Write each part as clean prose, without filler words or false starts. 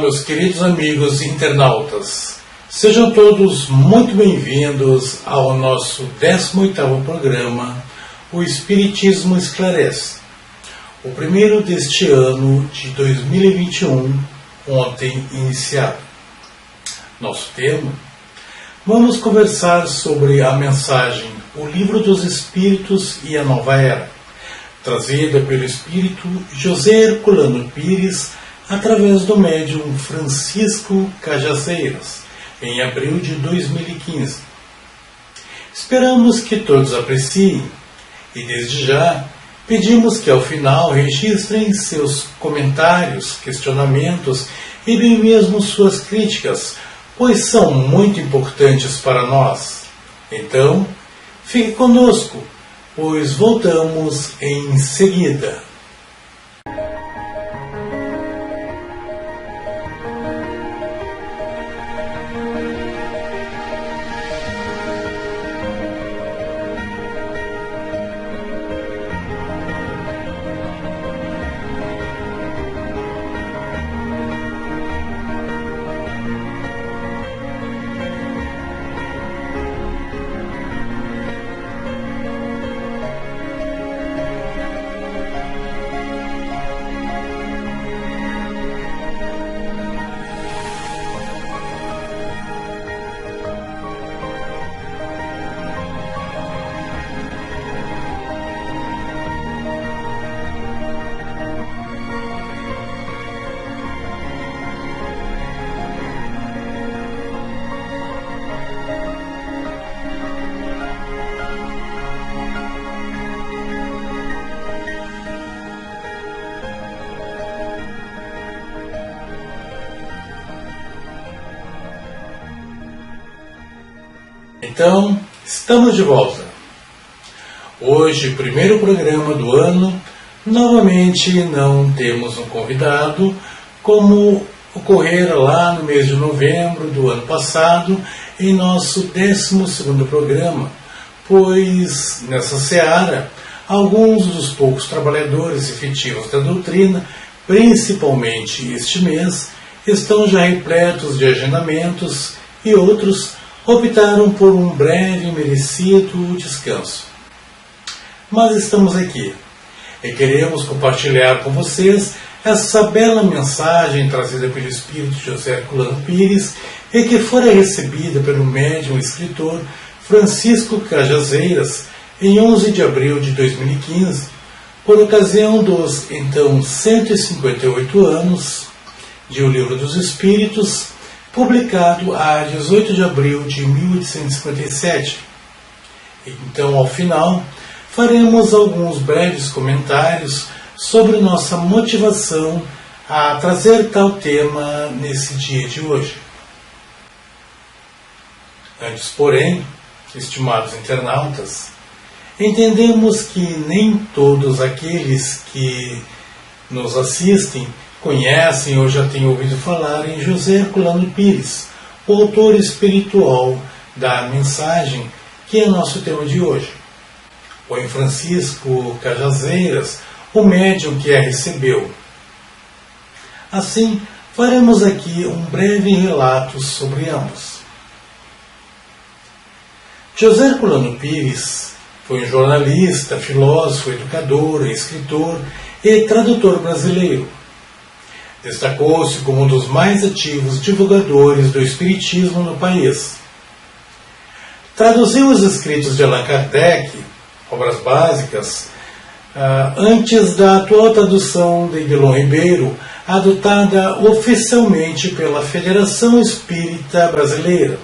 meus queridos amigos internautas. Sejam todos muito bem-vindos ao nosso 18º programa, O Espiritismo Esclarece. O primeiro deste ano de 2021, ontem iniciado. Nosso tema: vamos conversar sobre a mensagem O Livro dos Espíritos e a Nova Era, trazida pelo espírito José Herculano Pires através do médium Francisco Cajazeiras, em abril de 2015. Esperamos que todos apreciem e, desde já, pedimos que ao final registrem seus comentários, questionamentos e bem mesmo suas críticas, pois são muito importantes para nós. Então, fique conosco, pois voltamos em seguida. Então, estamos de volta. Hoje, primeiro programa do ano, novamente não temos um convidado, como ocorrera lá no mês de novembro do ano passado, em nosso 12º programa, pois nessa seara, alguns dos poucos trabalhadores efetivos da doutrina, principalmente este mês, estão já repletos de agendamentos e outros optaram por um breve e merecido descanso. Mas estamos aqui e queremos compartilhar com vocês essa bela mensagem trazida pelo espírito José Herculano Pires e que fora recebida pelo médium e escritor Francisco Cajazeiras em 11 de abril de 2015, por ocasião dos então 158 anos de O Livro dos Espíritos, publicado a 18 de abril de 1857. Então, ao final, faremos alguns breves comentários sobre nossa motivação a trazer tal tema nesse dia de hoje. Antes, porém, estimados internautas, entendemos que nem todos aqueles que nos assistem conhecem ou já têm ouvido falar em José Herculano Pires, o autor espiritual da mensagem que é nosso tema de hoje, ou em Francisco Cajazeiras, o médium que a recebeu. Assim, faremos aqui um breve relato sobre ambos. José Herculano Pires foi um jornalista, filósofo, educador, escritor e tradutor brasileiro. Destacou-se como um dos mais ativos divulgadores do espiritismo no país. Traduziu os escritos de Allan Kardec, obras básicas, antes da atual tradução de Guilom Ribeiro, adotada oficialmente pela Federação Espírita Brasileira.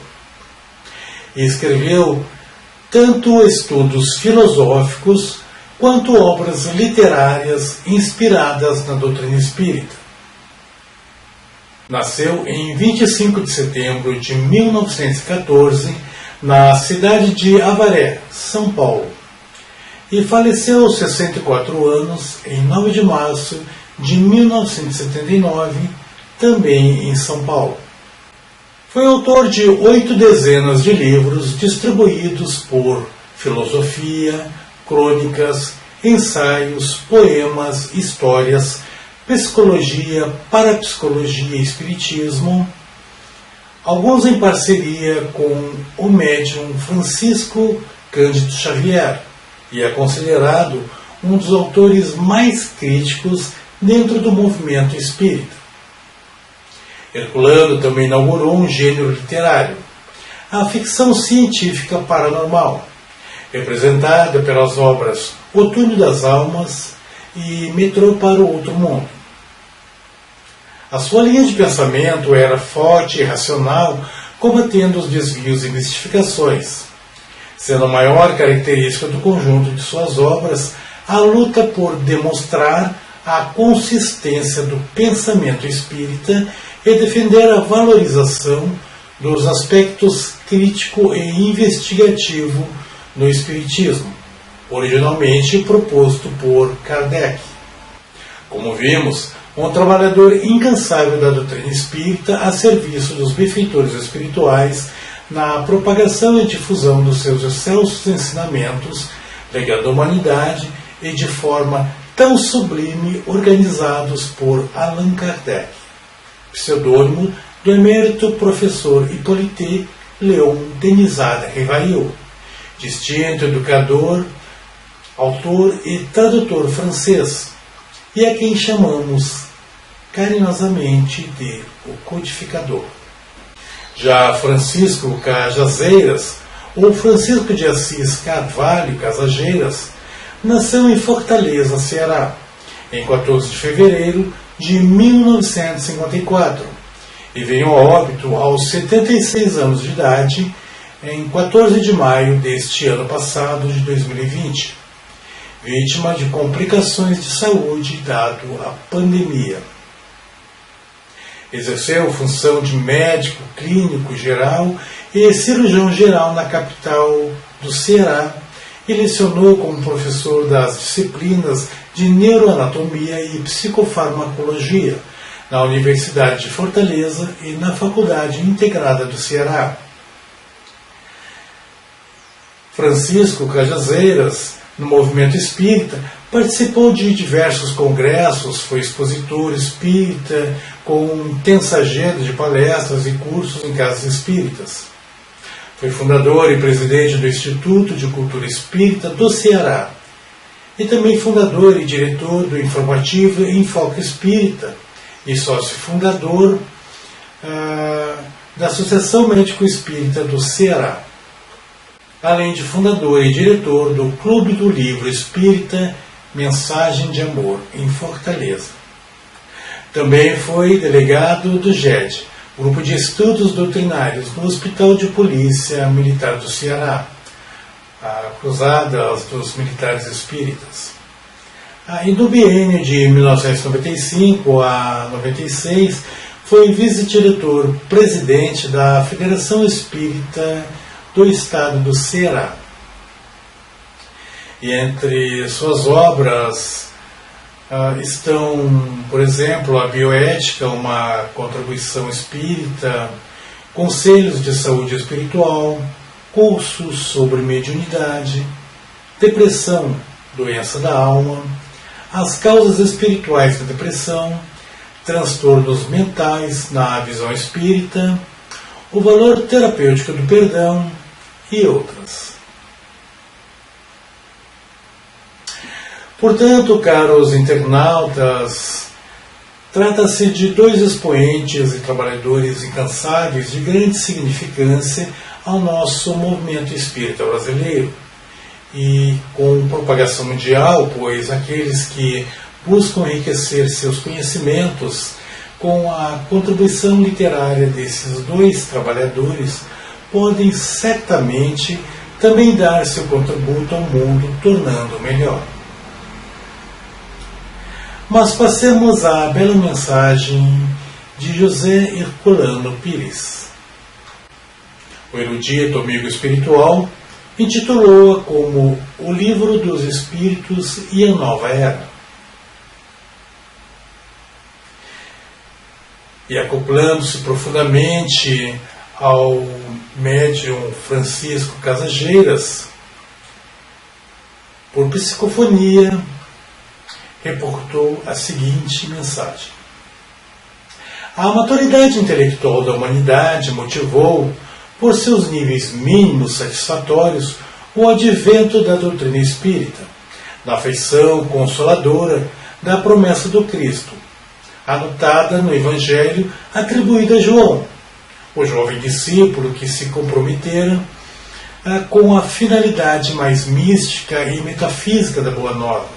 E escreveu tanto estudos filosóficos quanto obras literárias inspiradas na doutrina espírita. Nasceu em 25 de setembro de 1914, na cidade de Avaré, São Paulo, e faleceu aos 64 anos, em 9 de março de 1979, também em São Paulo. Foi autor de 8 dezenas de livros distribuídos por filosofia, crônicas, ensaios, poemas, histórias, psicologia, parapsicologia e espiritismo, alguns em parceria com o médium Francisco Cândido Xavier, e é considerado um dos autores mais críticos dentro do movimento espírita. Herculano também inaugurou um gênero literário, a ficção científica paranormal, representada pelas obras O Túnel das Almas e Metrô para o Outro Mundo. A sua linha de pensamento era forte e racional, combatendo os desvios e mistificações, sendo a maior característica do conjunto de suas obras a luta por demonstrar a consistência do pensamento espírita e defender a valorização dos aspectos crítico e investigativo no espiritismo, originalmente proposto por Kardec. Como vimos, um trabalhador incansável da doutrina espírita a serviço dos benfeitores espirituais na propagação e difusão dos seus excelsos ensinamentos, legado à humanidade e de forma tão sublime organizados por Allan Kardec, pseudônimo do emérito professor Hippolyte Léon Denisard Rivail, distinto educador, autor e tradutor francês, e a quem chamamos carinhosamente de o codificador. Já Francisco Cajazeiras, ou Francisco de Assis Carvalho Casageiras, nasceu em Fortaleza, Ceará, em 14 de fevereiro de 1954, e veio a óbito aos 76 anos de idade, em 14 de maio deste ano passado, de 2020, vítima de complicações de saúde dado a pandemia. Exerceu função de médico clínico geral e cirurgião geral na capital do Ceará e lecionou como professor das disciplinas de neuroanatomia e psicofarmacologia na Universidade de Fortaleza e na Faculdade Integrada do Ceará. Francisco Cajazeiras, no movimento espírita, participou de diversos congressos, foi expositor espírita, com intensa agenda de palestras e cursos em casas espíritas. Foi fundador e presidente do Instituto de Cultura Espírita do Ceará, e também fundador e diretor do informativo Enfoque Espírita, e sócio fundador da Associação Médico Espírita do Ceará, além de fundador e diretor do Clube do Livro Espírita Mensagem de Amor, em Fortaleza. Também foi delegado do GED, Grupo de Estudos Doutrinários, no Hospital de Polícia Militar do Ceará, a Cruzada dos Militares Espíritas. E no biênio de 1995 a 96, foi vice-diretor presidente da Federação Espírita do Estado do Ceará. E entre suas obras estão, por exemplo, a Bioética, uma contribuição espírita, Conselhos de Saúde Espiritual, Cursos sobre Mediunidade, Depressão, Doença da Alma, As Causas Espirituais da Depressão, Transtornos Mentais na Visão Espírita, O Valor Terapêutico do Perdão e outras. Portanto, caros internautas, trata-se de dois expoentes e trabalhadores incansáveis de grande significância ao nosso movimento espírita brasileiro e com propagação mundial, pois aqueles que buscam enriquecer seus conhecimentos com a contribuição literária desses dois trabalhadores podem certamente também dar seu contributo ao mundo, tornando-o melhor. Mas passemos à bela mensagem de José Herculano Pires. O erudito amigo espiritual intitulou-a como O Livro dos Espíritos e a Nova Era. E acoplando-se profundamente ao médium Francisco Casageiras, por psicofonia, reportou a seguinte mensagem: a maturidade intelectual da humanidade motivou, por seus níveis mínimos satisfatórios, o advento da doutrina espírita, na afeição consoladora da promessa do Cristo, anotada no Evangelho atribuído a João, o jovem discípulo que se comprometera com a finalidade mais mística e metafísica da Boa Nova.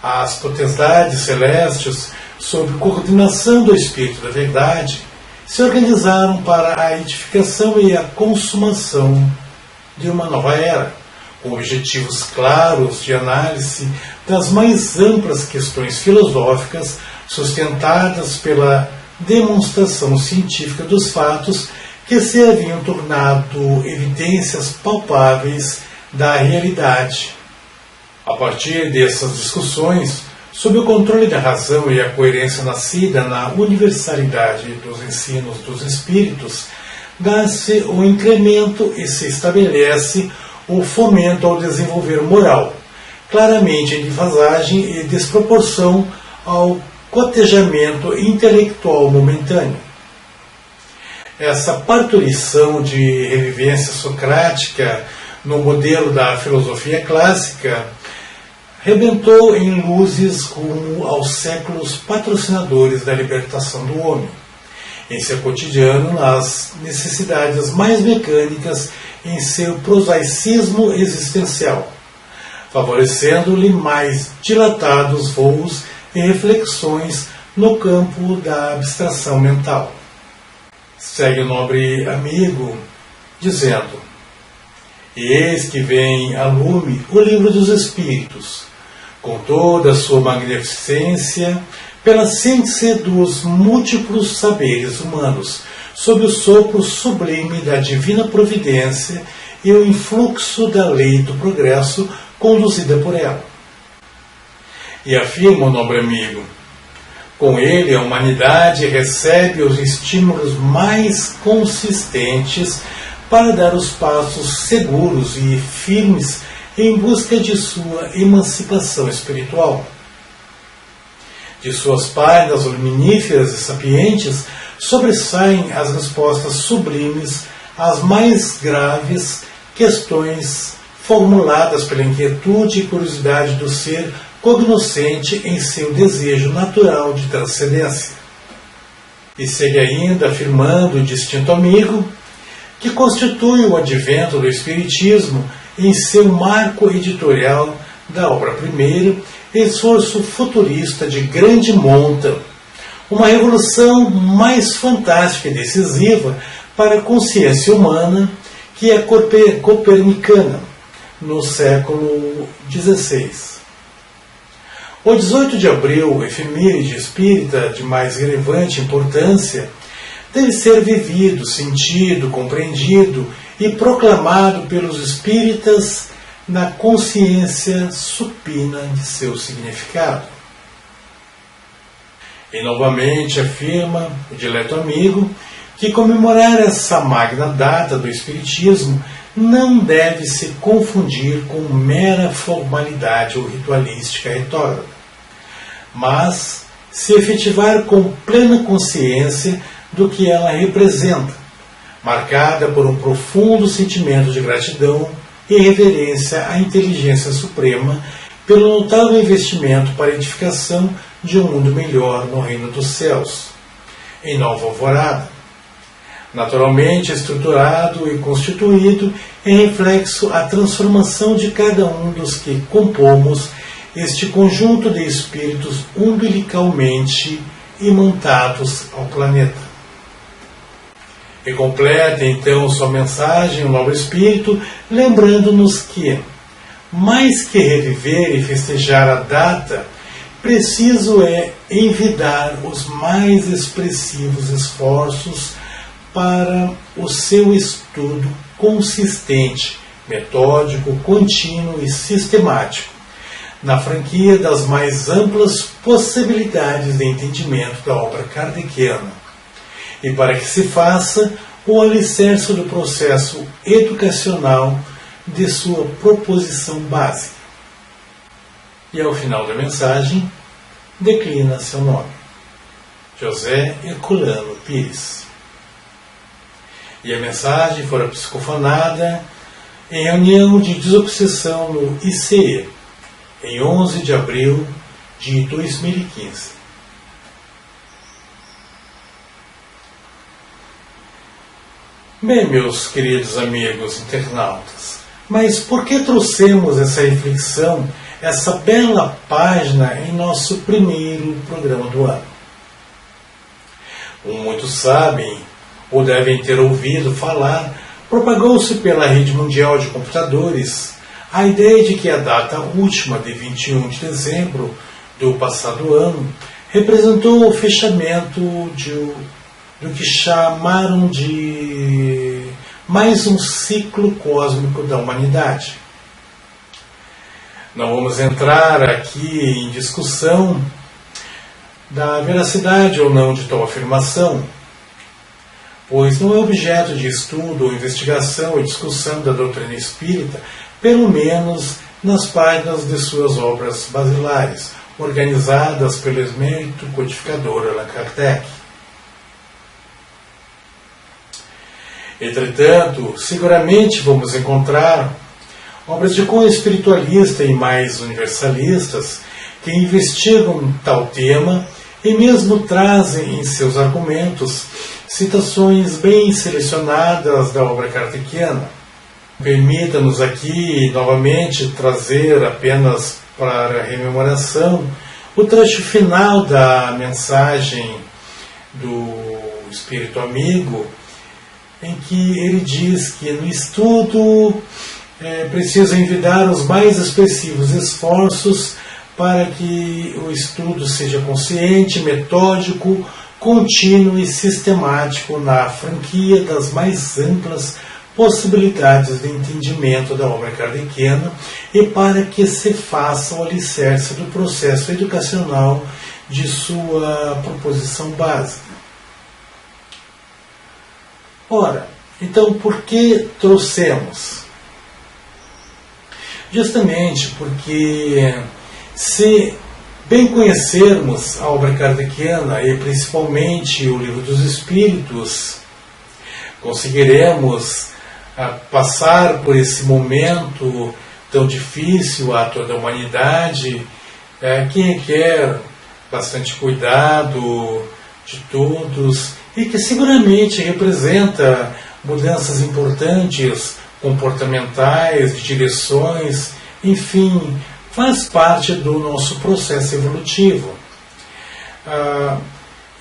As potestades celestes, sob coordenação do Espírito da Verdade, se organizaram para a edificação e a consumação de uma nova era, com objetivos claros de análise das mais amplas questões filosóficas sustentadas pela demonstração científica dos fatos que se haviam tornado evidências palpáveis da realidade. A partir dessas discussões, sob o controle da razão e a coerência nascida na universalidade dos ensinos dos Espíritos, dá-se o incremento e se estabelece o fomento ao desenvolver moral, claramente em desfasagem e desproporção ao cotejamento intelectual momentâneo. Essa parturição de revivência socrática no modelo da filosofia clássica rebentou em luzes rumo aos séculos patrocinadores da libertação do homem, em seu cotidiano, nas necessidades mais mecânicas, em seu prosaicismo existencial, favorecendo-lhe mais dilatados voos e reflexões no campo da abstração mental. Segue o nobre amigo dizendo: e eis que vem a lume o livro dos Espíritos, com toda a sua magnificência, pela síntese dos múltiplos saberes humanos, sob o sopro sublime da divina providência e o influxo da lei do progresso conduzida por ela. E afirma o nobre amigo: com ele a humanidade recebe os estímulos mais consistentes para dar os passos seguros e firmes em busca de sua emancipação espiritual. De suas páginas luminíferas e sapientes sobressaem as respostas sublimes às mais graves questões formuladas pela inquietude e curiosidade do ser cognoscente em seu desejo natural de transcendência. E segue ainda afirmando o distinto amigo que constitui o advento do Espiritismo em seu marco editorial da obra primeira, esforço futurista de grande monta, uma revolução mais fantástica e decisiva para a consciência humana que a copernicana, no século XVI. O 18 de abril, efeméride espírita de mais relevante importância, deve ser vivido, sentido, compreendido e proclamado pelos espíritas na consciência supina de seu significado. E novamente afirma o dileto amigo que comemorar essa magna data do Espiritismo não deve se confundir com mera formalidade ou ritualística retrógrada, mas se efetivar com plena consciência do que ela representa, marcada por um profundo sentimento de gratidão e reverência à inteligência suprema pelo notável investimento para a edificação de um mundo melhor no reino dos céus, em Nova Alvorada, naturalmente estruturado e constituído em reflexo à transformação de cada um dos que compomos este conjunto de espíritos umbilicalmente imantados ao planeta. E completa então sua mensagem, o nobre Espírito, lembrando-nos que, mais que reviver e festejar a data, preciso é envidar os mais expressivos esforços para o seu estudo consistente, metódico, contínuo e sistemático, na franquia das mais amplas possibilidades de entendimento da obra kardeciana, e para que se faça o alicerce do processo educacional de sua proposição básica. E ao final da mensagem, declina seu nome: José Herculano Pires. E a mensagem fora psicofonada em reunião de desobsessão no ICE, em 11 de abril de 2015. Bem, meus queridos amigos internautas, mas por que trouxemos essa reflexão, essa bela página em nosso primeiro programa do ano? Como muitos sabem, ou devem ter ouvido falar, propagou-se pela rede mundial de computadores a ideia de que a data última de 21 de dezembro do passado ano representou o fechamento do que chamaram de mais um ciclo cósmico da humanidade. Não vamos entrar aqui em discussão da veracidade ou não de tal afirmação, pois não é objeto de estudo ou investigação e discussão da doutrina espírita, pelo menos nas páginas de suas obras basilares, organizadas pelo emérito codificador Allan Kardec. Entretanto, seguramente vamos encontrar obras de cunho espiritualista e mais universalistas que investigam tal tema e mesmo trazem em seus argumentos citações bem selecionadas da obra kardeciana. Permita-nos aqui novamente trazer apenas para rememoração o trecho final da mensagem do Espírito Amigo, em que ele diz que no estudo é preciso envidar os mais expressivos esforços para que o estudo seja consciente, metódico, contínuo e sistemático na franquia das mais amplas possibilidades de entendimento da obra kardeciana e para que se faça o alicerce do processo educacional de sua proposição básica. Ora, então por que trouxemos? Justamente porque, se bem conhecermos a obra kardeciana e principalmente o Livro dos Espíritos, conseguiremos passar por esse momento tão difícil a toda a humanidade, que requer bastante cuidado de todos e que seguramente representa mudanças importantes, comportamentais, de direções, enfim, faz parte do nosso processo evolutivo.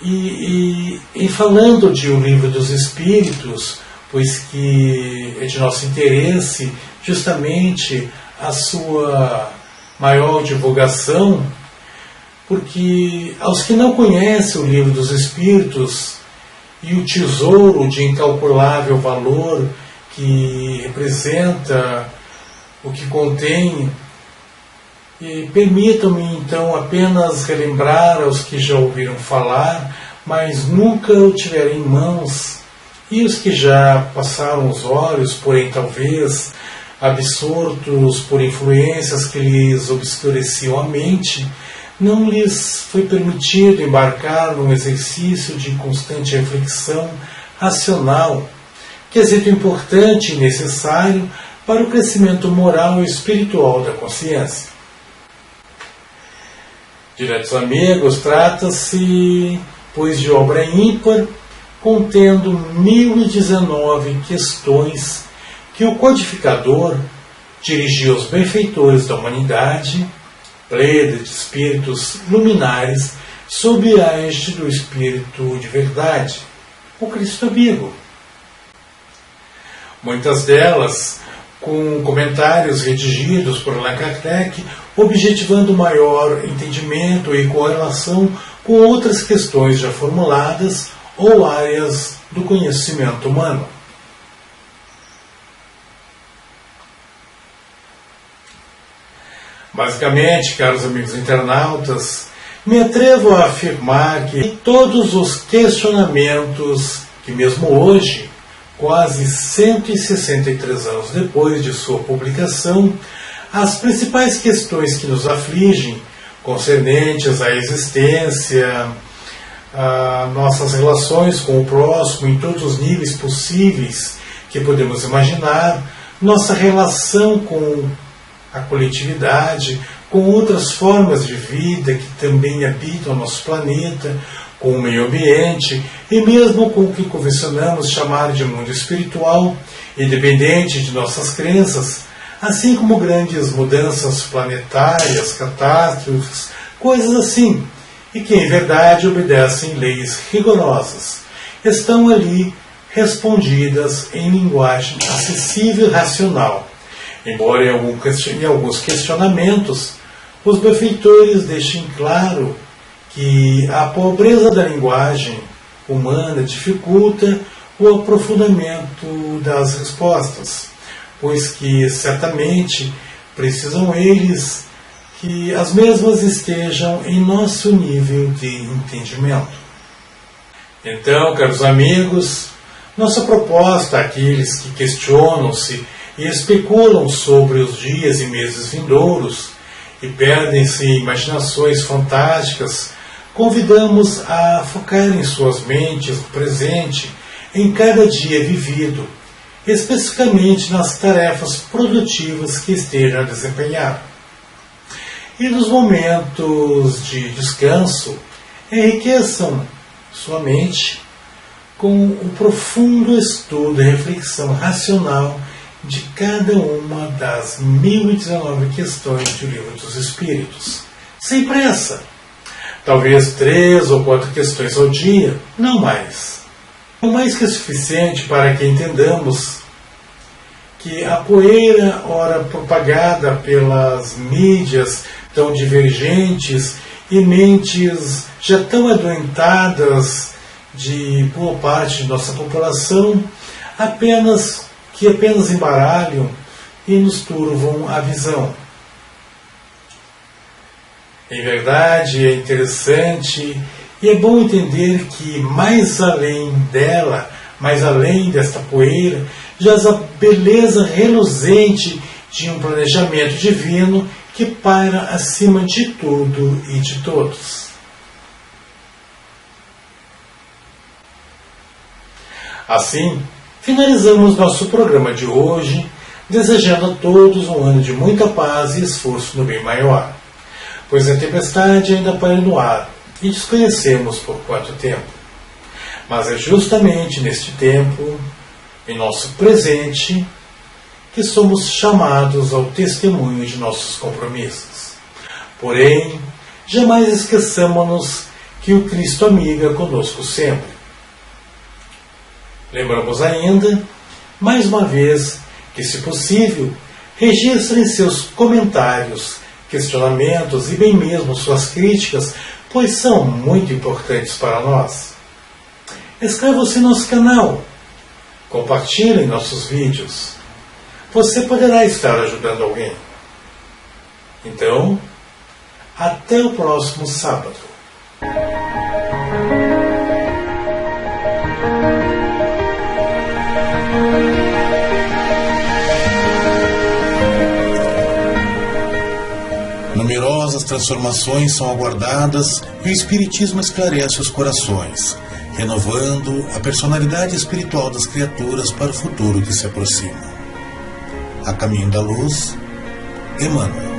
E falando de O Livro dos Espíritos, pois que é de nosso interesse justamente a sua maior divulgação, porque aos que não conhecem o Livro dos Espíritos e o tesouro de incalculável valor que representa o que contém, permitam-me então apenas relembrar aos que já ouviram falar, mas nunca o tiveram em mãos, e os que já passaram os olhos, porém talvez absortos por influências que lhes obscureciam a mente, não lhes foi permitido embarcar num exercício de constante reflexão racional, quesito importante e necessário para o crescimento moral e espiritual da consciência. Diretos amigos, trata-se, pois, de obra ímpar, contendo 1019 questões que o codificador dirigiu aos benfeitores da humanidade, plede de espíritos luminares, sob a égide do Espírito de Verdade, o Cristo Amigo. Muitas delas com comentários redigidos por Allan Kardec, objetivando maior entendimento e correlação com outras questões já formuladas ou áreas do conhecimento humano. Basicamente, caros amigos internautas, me atrevo a afirmar que todos os questionamentos que mesmo hoje, quase 163 anos depois de sua publicação, as principais questões que nos afligem, concernentes à existência, a nossas relações com o próximo em todos os níveis possíveis que podemos imaginar, nossa relação com a coletividade, com outras formas de vida que também habitam o nosso planeta, com o meio ambiente e mesmo com o que convencionamos chamar de mundo espiritual, independente de nossas crenças, assim como grandes mudanças planetárias, catástrofes, coisas assim, e que em verdade obedecem leis rigorosas, estão ali respondidas em linguagem acessível e racional, embora em alguns questionamentos os benfeitores deixem claro que a pobreza da linguagem humana dificulta o aprofundamento das respostas, pois que certamente precisam eles que as mesmas estejam em nosso nível de entendimento. Então, caros amigos, nossa proposta àqueles que questionam-se e especulam sobre os dias e meses vindouros e perdem-se em imaginações fantásticas, convidamos a focar em suas mentes no presente, em cada dia vivido, especificamente nas tarefas produtivas que estejam a desempenhar. E nos momentos de descanso, enriqueçam sua mente com o profundo estudo e reflexão racional de cada uma das 1019 questões do Livro dos Espíritos, sem pressa. Talvez 3 ou 4 questões ao dia, não mais. O mais que é suficiente para que entendamos que a poeira, ora propagada pelas mídias tão divergentes e mentes já tão adoentadas de boa parte de nossa população, apenas embaralham e nos turvam a visão. Em verdade, é interessante e é bom entender que mais além dela, mais além desta poeira, jaz a beleza reluzente de um planejamento divino que paira acima de tudo e de todos. Assim, finalizamos nosso programa de hoje, desejando a todos um ano de muita paz e esforço no bem maior, pois a tempestade ainda paira no ar e desconhecemos por quanto tempo. Mas é justamente neste tempo, em nosso presente, que somos chamados ao testemunho de nossos compromissos. Porém, jamais esqueçamos-nos que o Cristo amiga conosco sempre. Lembramos ainda, mais uma vez, que, se possível, registrem seus comentários, questionamentos e bem mesmo suas críticas, pois são muito importantes para nós. Inscreva-se em nosso canal, compartilhe nossos vídeos. Você poderá estar ajudando alguém. Então, até o próximo sábado. Numerosas transformações são aguardadas e o Espiritismo esclarece os corações, renovando a personalidade espiritual das criaturas para o futuro que se aproxima. A caminho da luz, Emmanuel.